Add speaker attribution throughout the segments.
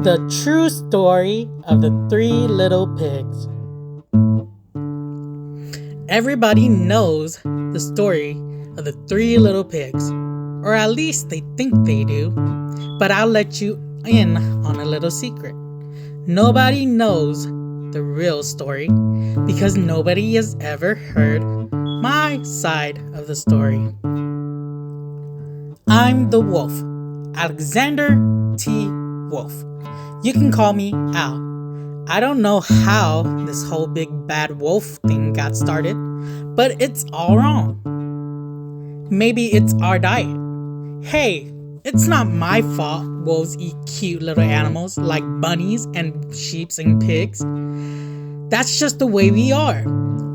Speaker 1: The true story of the three little pigs. Everybody knows the story of the three little pigs, or at least they think they do, but I'll let you in on a little secret. Nobody knows the real story because nobody has ever heard my side of the story. I'm the wolf, Alexander T. Wolf. You can call me Al. I don't know how this whole big bad wolf thing got started, but it's all wrong. Maybe it's our diet. Hey, it's not my fault wolves eat cute little animals like bunnies and sheep and pigs. That's just the way we are.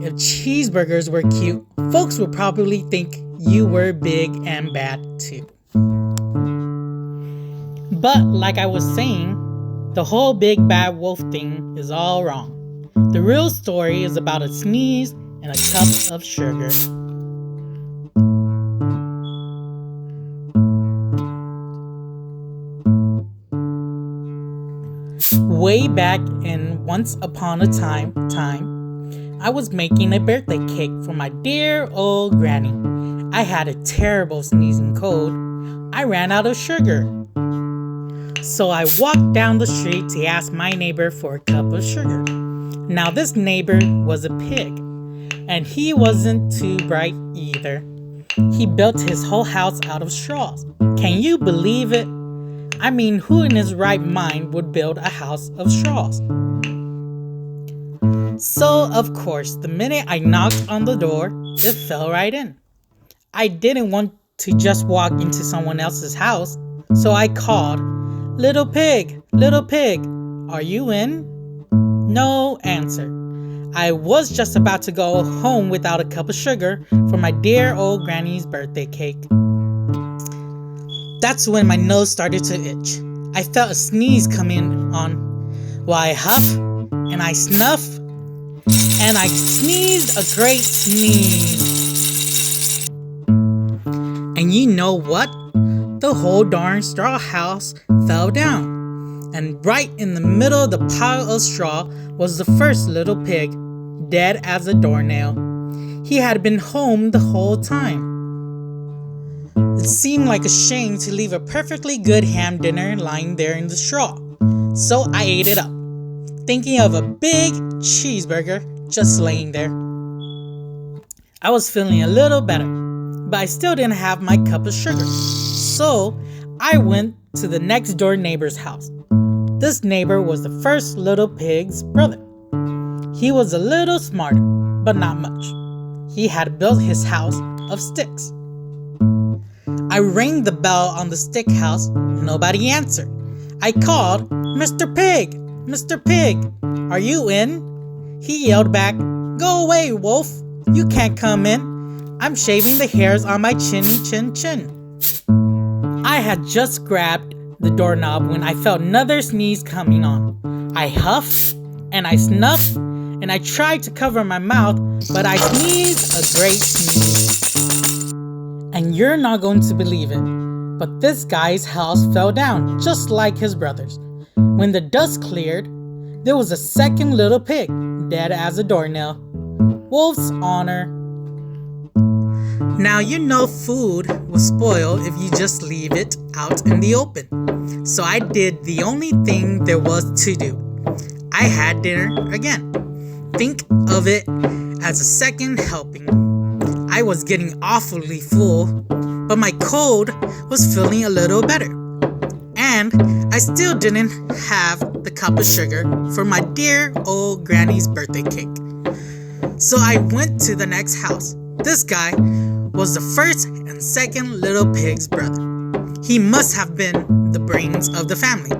Speaker 1: If cheeseburgers were cute, folks would probably think you were big and bad too. But like I was saying, the whole big bad wolf thing is all wrong. The real story is about a sneeze and a cup of sugar. Way back in Once Upon a Time, I was making a birthday cake for my dear old granny. I had a terrible sneezing cold. I ran out of sugar. So I walked down the street to ask my neighbor for a cup of sugar. Now this neighbor was a pig, and he wasn't too bright either. He built his whole house out of straws. Can you believe it? I mean, who in his right mind would build a house of straws? So, of course, the minute I knocked on the door, it fell right in. I didn't want to just walk into someone else's house, so I called, little pig, are you in? No answer. I was just about to go home without a cup of sugar for my dear old granny's birthday cake. That's when my nose started to itch. I felt a sneeze coming on. Well, I huff and I snuff and I sneezed a great sneeze. And you know what? The whole darn straw house fell down. And right in the middle of the pile of straw was the first little pig, dead as a doornail. He had been home the whole time. It seemed like a shame to leave a perfectly good ham dinner lying there in the straw. So I ate it up, thinking of a big cheeseburger just laying there. I was feeling a little better, but I still didn't have my cup of sugar. So I went to the next door neighbor's house. This neighbor was the first little pig's brother. He was a little smarter, but not much. He had built his house of sticks. I rang the bell on the stick house. Nobody answered. I called, Mr. Pig, are you in? He yelled back, go away, wolf. You can't come in. I'm shaving the hairs on my chin. I had just grabbed the doorknob when I felt another sneeze coming on. I huffed and I snuffed and I tried to cover my mouth, but I sneezed a great sneeze. And you're not going to believe it, but this guy's house fell down just like his brother's. When the dust cleared, there was a second little pig, dead as a doornail. Wolf's honor. Now you know food will spoil if you just leave it out in the open. So I did the only thing there was to do. I had dinner again. Think of it as a second helping. I was getting awfully full, but my cold was feeling a little better. And I still didn't have the cup of sugar for my dear old granny's birthday cake. So I went to the next house. This guy was the first and second little pig's brother. He must have been the brains of the family.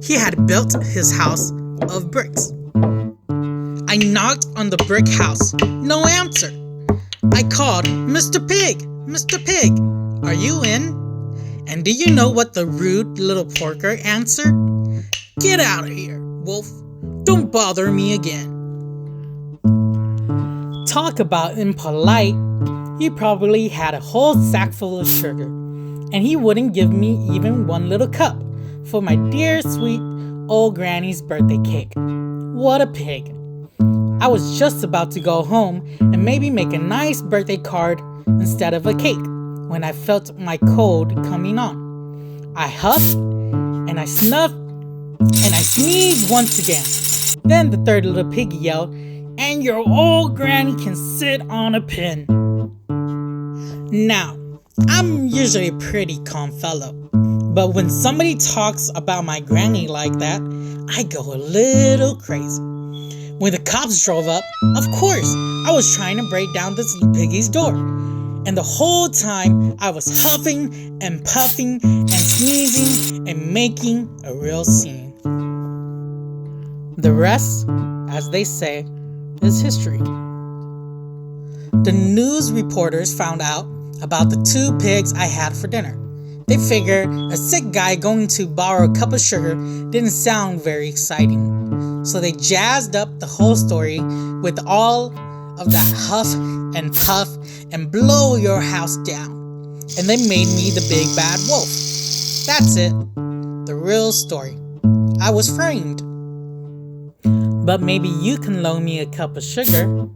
Speaker 1: He had built his house of bricks. I knocked on the brick house. No answer. I called, Mr. Pig, are you in? And do you know what the rude little porker answered? Get out of here, wolf. Don't bother me again. Talk about impolite. He probably had a whole sack full of sugar, and he wouldn't give me even one little cup for my dear sweet old granny's birthday cake. What a pig. I was just about to go home and maybe make a nice birthday card instead of a cake when I felt my cold coming on. I huffed and I snuffed and I sneezed once again. Then the third little pig yelled, "And your old granny can sit on a pin." Now, I'm usually a pretty calm fellow, but when somebody talks about my granny like that, I go a little crazy. When the cops drove up, of course, I was trying to break down this piggy's door. And the whole time, I was huffing and puffing and sneezing and making a real scene. The rest, as they say, is history. The news reporters found out about the 2 pigs I had for dinner. They figured a sick guy going to borrow a cup of sugar didn't sound very exciting. So they jazzed up the whole story with all of that huff and puff and blow your house down. And they made me the big bad wolf. That's it. The real story. I was framed. But maybe you can loan me a cup of sugar.